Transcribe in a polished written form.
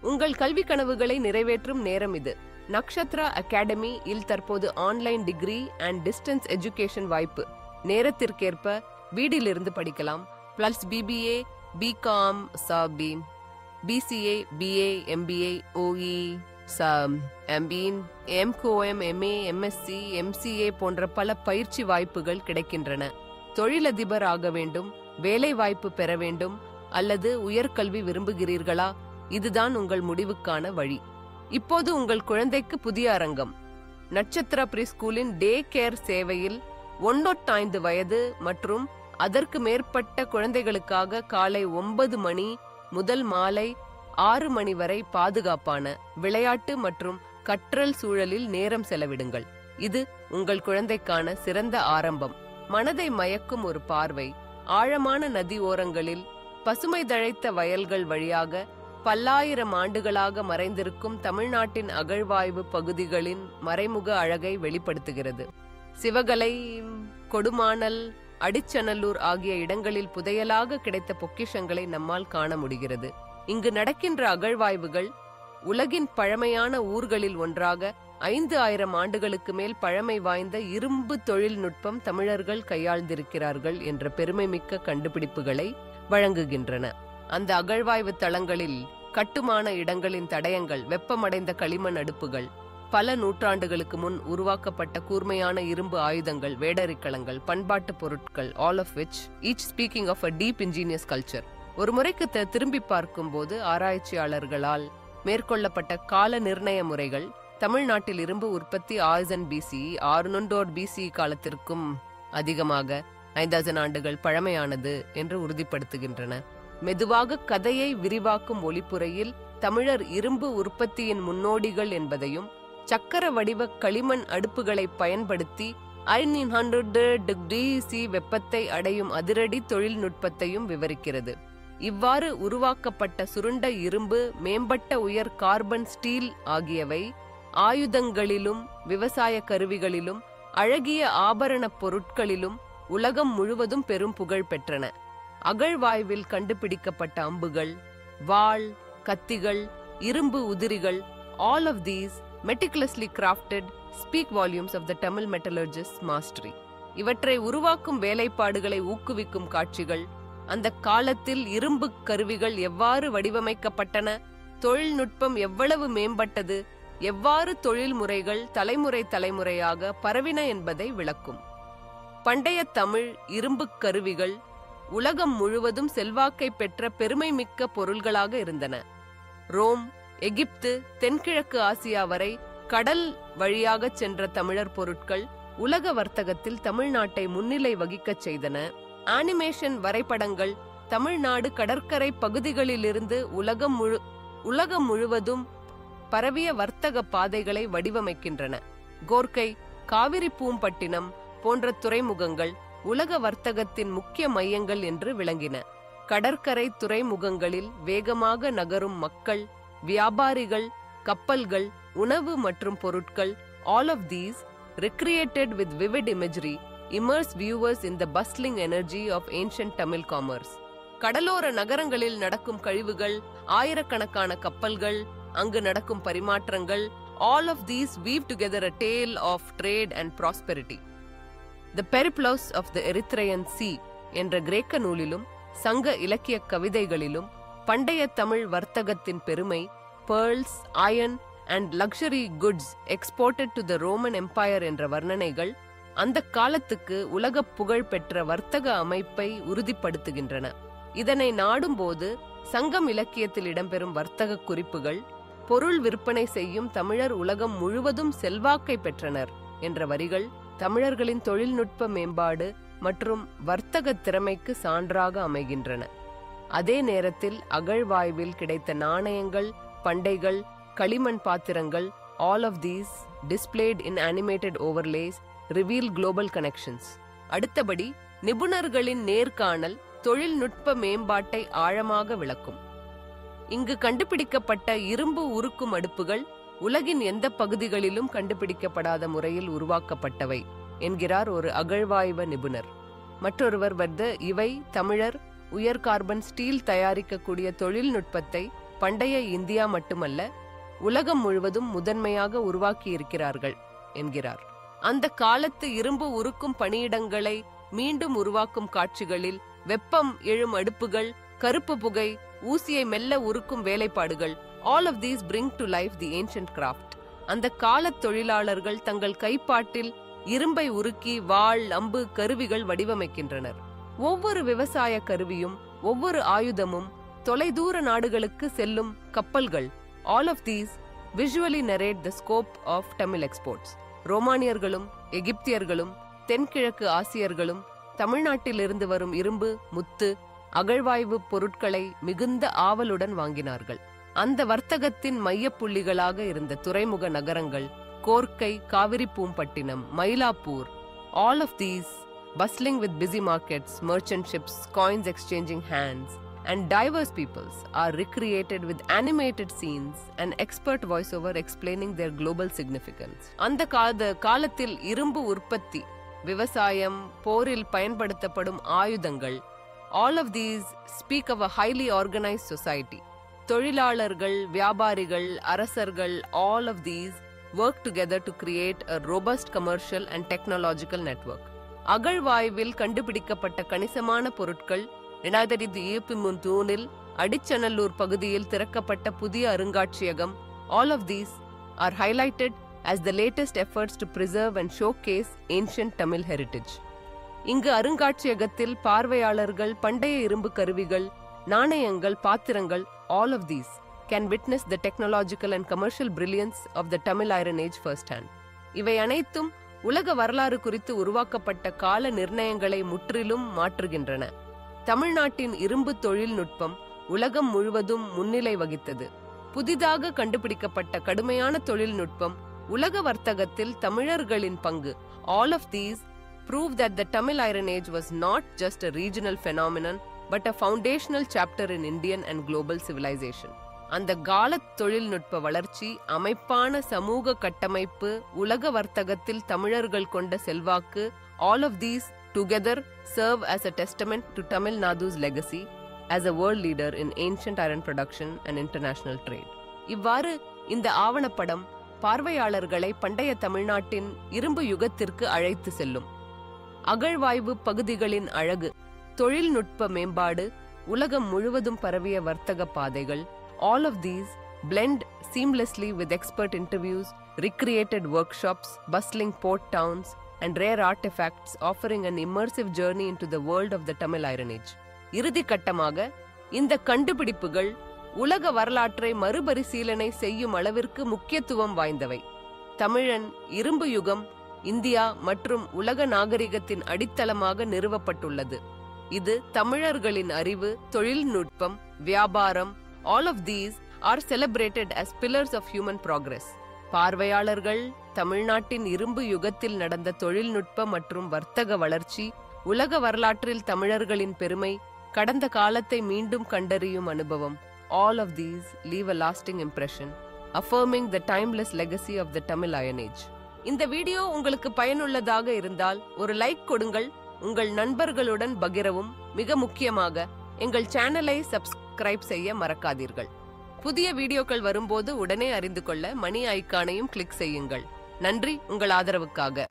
உங்கள் கல்வி கனவுகளை நிறைவேற்றும் நேரம் இது. நக்ஷத்ரா அகாடமி இல் தற்போது online degree and distance education வாய்ப்பு. நேரத்திற்கேற்ப வீடிலிருந்து படிக்கலாம். Plus BBA, BCom, BCA, BA, MBA, ஓஇ, எம்பின், எம்கோஎம், எம்ஏ, எம்எஸ்சி, எம்சிஏ போன்ற பல பயிற்சி வாய்ப்புகள் கிடைக்கின்றன. தொழிலதிபர் ஆக வேண்டும், வேலை வாய்ப்பு பெற வேண்டும் அல்லது உயர்கல்வி விரும்புகிறீர்களா? இதுதான் உங்கள் முடிவுக்கான வழி. இப்போது உங்கள் குழந்தைக்கு புதிய அரங்கம். நட்சத்திரா ப்ரீ ஸ்கூலின் டே கேர் சேவையில் 1-5 வயது மற்றும் அதற்கு மேற்பட்ட குழந்தைகளுக்காக காலை 9 மணி முதல் மாலை 6 மணி வரை பாதுகாப்பான விளையாட்டு மற்றும் கற்றல் சூழலில் நேரம் செலவிடுங்கள். இது உங்கள் குழந்தைக்கான சிறந்த ஆரம்பம். மனதை மயக்கும் ஒரு பார்வை. ஆழமான நதி ஓரங்களில் பசுமை தழைத்த வயல்கள் வழியாக பல்லாயிரம் ஆண்டுகளாக மறைந்திருக்கும் தமிழ்நாட்டின் அகழ்வாய்வு பகுதிகளின் மறைமுக அழகை வெளிப்படுத்துகிறது. சிவகலை, கொடுமானல், அடிச்சநல்லூர் ஆகிய இடங்களில் புதையலாக கிடைத்த பொக்கிஷங்களை நம்மால் காண முடிகிறது. இங்கு நடக்கின்ற அகழ்வாய்வுகள் உலகின் பழமையான ஊர்களில் ஒன்றாக 5000 ஆண்டுகளுக்கு மேல் பழமை வாய்ந்த இரும்பு தொழில்நுட்பம் தமிழர்கள் கையாள்ந்திருக்கிறார்கள் என்ற பெருமைமிக்க கண்டுபிடிப்புகளை வழங்குகின்றன. அந்த அகழ்வாய்வு தளங்களில் கட்டுமான இடங்களின் தடயங்கள், வெப்பமடைந்த களிமண் அடுப்புகள், பல நூற்றாண்டுகளுக்கு முன் உருவாக்கப்பட்ட கூர்மையான இரும்பு ஆயுதங்கள், வேடரிக்களங்கள், பண்பாட்டு பொருட்கள், all of which each speaking of a deep ingenious culture. ஒரு முறைக்கு திரும்பி பார்க்கும் போது ஆராய்ச்சியாளர்களால் மேற்கொள்ளப்பட்ட கால நிர்ணய முறைகள் தமிழ்நாட்டில் இரும்பு உற்பத்தி 1000 BCE, 600 BCE காலத்திற்கும் அதிகமாக 5000 ஆண்டுகள் பழமையானது என்று உறுதிப்படுத்துகின்றன. மெதுவாக கதையை விரிவாக்கும் ஒளிப்புரையில் தமிழர் இரும்பு உற்பத்தியின் முன்னோடிகள் என்பதையும் சக்கர வடிவ களிமண் அடுப்புகளை பயன்படுத்தி 500 டிகிரி C வெப்பத்தை அடையும் அதிரடி தொழில்நுட்பத்தையும் விவரிக்கிறது. இவ்வாறு உருவாக்கப்பட்ட சுருண்ட இரும்பு, மேம்பட்ட உயர் கார்பன் ஸ்டீல் ஆகியவை ஆயுதங்களிலும் விவசாய கருவிகளிலும் அழகிய ஆபரண பொருட்களிலும் உலகம் முழுவதும் பெரும் புகழ் பெற்றன. அகழ்வாய்வில் கண்டுபிடிக்கப்பட்ட அம்புகள், வாள், கத்திகள், இரும்பு உதிரிகள், all of these meticulously crafted speak volumes of the Tamil metallurgist's mastery. இவற்றை உருவாக்கும் வேலைப்பாடுகளை ஊக்குவிக்கும் காட்சிகள், அந்த காலத்தில் இரும்பு கருவிகள் எவ்வாறு வடிவமைக்கப்பட்டன, தொழில்நுட்பம் எவ்வளவு மேம்பட்டது, எவ்வாறு தொழில்முறைகள் தலைமுறையாக பரவின என்பதை விளக்கும். பண்டைய தமிழ் இரும்பு கருவிகள் உலகம் முழுவதும் செல்வாக்கை பெற்ற பெருமைமிக்க பொருள்களாக இருந்தன. ரோம், எகிப்து, தென்கிழக்கு ஆசியா வரை கடல் வழியாக சென்ற தமிழர் பொருட்கள் உலக வர்த்தகத்தில் தமிழ்நாட்டை முன்னிலை வகிக்கச் செய்தன. அனிமேஷன் வரைபடங்கள் தமிழ்நாடு கடற்கரை பகுதிகளிலிருந்து உலகம் முழுவதும் பரவிய வர்த்தக பாதைகளை வடிவமைக்கின்றன. கோர்க்கை, காவிரி பூம்பட்டினம் போன்ற துறைமுகங்கள் உலக வர்த்தகத்தின் முக்கிய மையங்கள் என்று விளங்கின. கடற்கரை துறைமுகங்களில் வேகமாக நகரும் மக்கள், வியாபாரிகள், கப்பல்கள், உணவு மற்றும் பொருட்கள், all of these recreated with vivid imagery immerse viewers in the bustling energy of ancient Tamil commerce. கடலோர நகரங்களில் நடக்கும் கழிவுகள், ஆயிரக்கணக்கான கப்பல்கள், அங்கு நடக்கும் பரிமாற்றங்கள், all of these weave together a tale of trade and prosperity. The Periplos of the Erythraean Sea என்ற கிரேக்க நூலிலும் சங்க இலக்கிய கவிதைகளிலும் பண்டைய தமிழ் வர்த்தகத்தின் பெருமை, pearls, iron and luxury goods exported to the Roman Empire என்ற வர்ணனைகள் அந்த காலத்துக்கு உலக புகழ் பெற்ற வர்த்தக அமைப்பை உறுதிப்படுத்துகின்றன. இதனை நாடும்போது சங்கம் இலக்கியத்தில் இடம்பெறும் வர்த்தக குறிப்புகள், பொருள் விற்பனை செய்யும் தமிழர் உலகம் முழுவதும் செல்வாக்கை பெற்றனர் என்ற வரிகள் தமிழர்களின் தொழில்நுட்ப மேம்பாடு மற்றும் வர்த்தக திறமைக்கு சான்றாக அமைகின்றன. அதே நேரத்தில் அகழ்வாய்வில் கிடைத்த நாணயங்கள், பண்டைகள், களிமண் பாத்திரங்கள், all of these displayed in animated overlays reveal global connections. அடுத்தபடி நிபுணர்களின் நேர்காணல் தொழில்நுட்ப மேம்பாட்டை ஆழமாக விளக்கும். இங்கு கண்டுபிடிக்கப்பட்ட இரும்பு உருக்கும் அடுப்புகள் உலகின் எந்த பகுதிகளிலும் கண்டுபிடிக்கப்படாத முறையில் உருவாக்கப்பட்டவை என்கிறார் ஒரு அகழ்வாய்வு நிபுணர். மற்றொருவர் இவை தமிழர் உயர் கார்பன் ஸ்டீல் தயாரிக்கக்கூடிய தொழில்நுட்பத்தை பண்டைய இந்தியா மட்டுமல்ல, உலகம் முழுவதும் முதன்மையாக உருவாக்கி இருக்கிறார்கள் என்கிறார். அந்த காலத்து இரும்பு உருக்கும் பணியிடங்களை மீண்டும் உருவாக்கும் காட்சிகளில் வெப்பம் எழும் அடுப்புகள், கருப்பு புகை, ஊசியை மெல்ல உருக்கும் வேலைப்பாடுகள், all of these bring to life the ancient craft. அந்த காலத் தொழிலாளர்கள் தங்கள் கைப்பாட்டில் இரும்பை உருக்கி வாள், அம்பு, கருவிகள் வடிவமைக்கின்றனர். ஒவ்வொரு விவசாய கருவியும், ஒவ்வொரு ஆயுதமும், தொலைதூர நாடுகளுக்கு செல்லும் கப்பல்கள், all of these visually narrate the scope of Tamil exports. ரோமானியர்களும் எகிப்தியர்களும் தென்கிழக்கு ஆசியர்களும் தமிழ்நாட்டிலிருந்து வரும் இரும்பு, முத்து, அகழ்வாய்வு பொருட்களை மிகுந்த ஆவலுடன் வாங்கினார்கள். அந்த வர்த்தகத்தின் மையப்புள்ளிகளாக இருந்த துறைமுக நகரங்கள் கோர்க்கை, Kaveripoompattinam, Mylapore, all of these bustling with busy markets, merchant ships, coins exchanging hands, and diverse peoples are recreated with animated scenes and expert voiceover explaining their global significance. அந்த காலத்தில் இரும்பு உற்பத்தி, விவசாயம், போரில் பயன்படுத்தப்படும் ஆயுதங்கள், all of these speak of a highly organized society. தொழிலாளர்கள், வியாபாரிகள், அரசர்கள், all of these work together to create a robust commercial and technological network. அகழ்வாய்வில் கண்டுபிடிக்கப்பட்ட கணிசமான பொருட்கள் 2023 அடிச்சநல்லூர் பகுதியில் திறக்கப்பட்ட புதிய அருங்காட்சியகம், all of these are highlighted as the latest efforts to preserve and showcase ancient Tamil heritage. இங்கு அருங்காட்சியகத்தில் பார்வையாளர்கள் பண்டைய இரும்பு கருவிகள், நாணயங்கள், பாத்திரங்கள், all of these can witness the technological and commercial brilliance of the Tamil Iron Age firsthand. இவை அனைத்தும் உலக வரலாறு குறித்து உருவாக்கப்பட்ட கால நிர்ணயங்களை முற்றிலும் மாற்றுகின்றன. தமிழ்நாட்டின் இரும்பு தொழில்நுட்பம் உலகம் முழுவதும் முன்னிலை வகித்தது. புதிதாக கண்டுபிடிக்கப்பட்ட கடுமையான தொழில்நுட்பம், உலக வர்த்தகத்தில் தமிழர்களின் பங்கு, all of these prove that the Tamil Iron Age was not just a regional phenomenon but a foundational chapter in Indian and global civilization. அந்த கால தொழில்நுட்ப வளர்ச்சி, அமைப்பான சமூக கட்டமைப்பு, உலக வர்த்தகத்தில் தமிழர்கள் கொண்ட செல்வாக்கு, all of these together serve as a testament to Tamil Nadu's legacy as a world leader in ancient iron production and international trade. இவ்வாறு இந்த ஆவணப்படம் பார்வையாளர்களை பண்டைய தமிழ்நாட்டின் இரும்பு யுகத்திற்கு அழைத்து செல்லும். அகழ்வாய்வு பகுதிகளின் அழகு, தொழில்நுட்ப மேம்பாடு, உலகம் முழுவதும் பரவிய வர்த்தக பாதைகள், all of these blend seamlessly with expert interviews, recreated workshops, bustling port towns, and rare artifacts, offering an immersive journey into the world of the Tamil Iron Age. இறுதி கட்டமாக இந்த கண்டுபிடிப்புகள் உலக வரலாற்றை மறுபரிசீலனை செய்யும் அளவிற்கு முக்கியத்துவம் வாய்ந்தவை. தமிழன் இரும்பு யுகம் இந்தியா மற்றும் உலக நாகரிகத்தின் அடித்தளமாக நிறுவப்பட்டுள்ளது. இது தமிழர்களின் அறிவு, தொழில்நுட்பம், வியாபாரம், all of these are celebrated as pillars of human progress. பார்வையாளர்கள் தமிழ்நாட்டின் இரும்பு யுகத்தில் நடந்த தொழில்நுட்ப மற்றும் வர்த்தக வளர்ச்சி, உலக வரலாற்றில் தமிழர்களின் பெருமை, கடந்த காலத்தை மீண்டும் கண்டறியும் அனுபவம், all of these leave a lasting impression, affirming the timeless legacy of the Tamil Iron Age. இந்த வீடியோ உங்களுக்கு பயனுள்ளதாக இருந்தால் ஒரு லைக் கொடுங்கள், உங்கள் நண்பர்களுடன் பகிரவும். மிக முக்கியமாக எங்கள் சேனலை சப்ஸ்கிரைப் செய்ய மறக்காதீர்கள். புதிய வீடியோக்கள் வரும்போது உடனே அறிந்து கொள்ள மணி ஐகானையும் கிளிக் செய்யுங்கள். நன்றி உங்கள் ஆதரவுக்காக.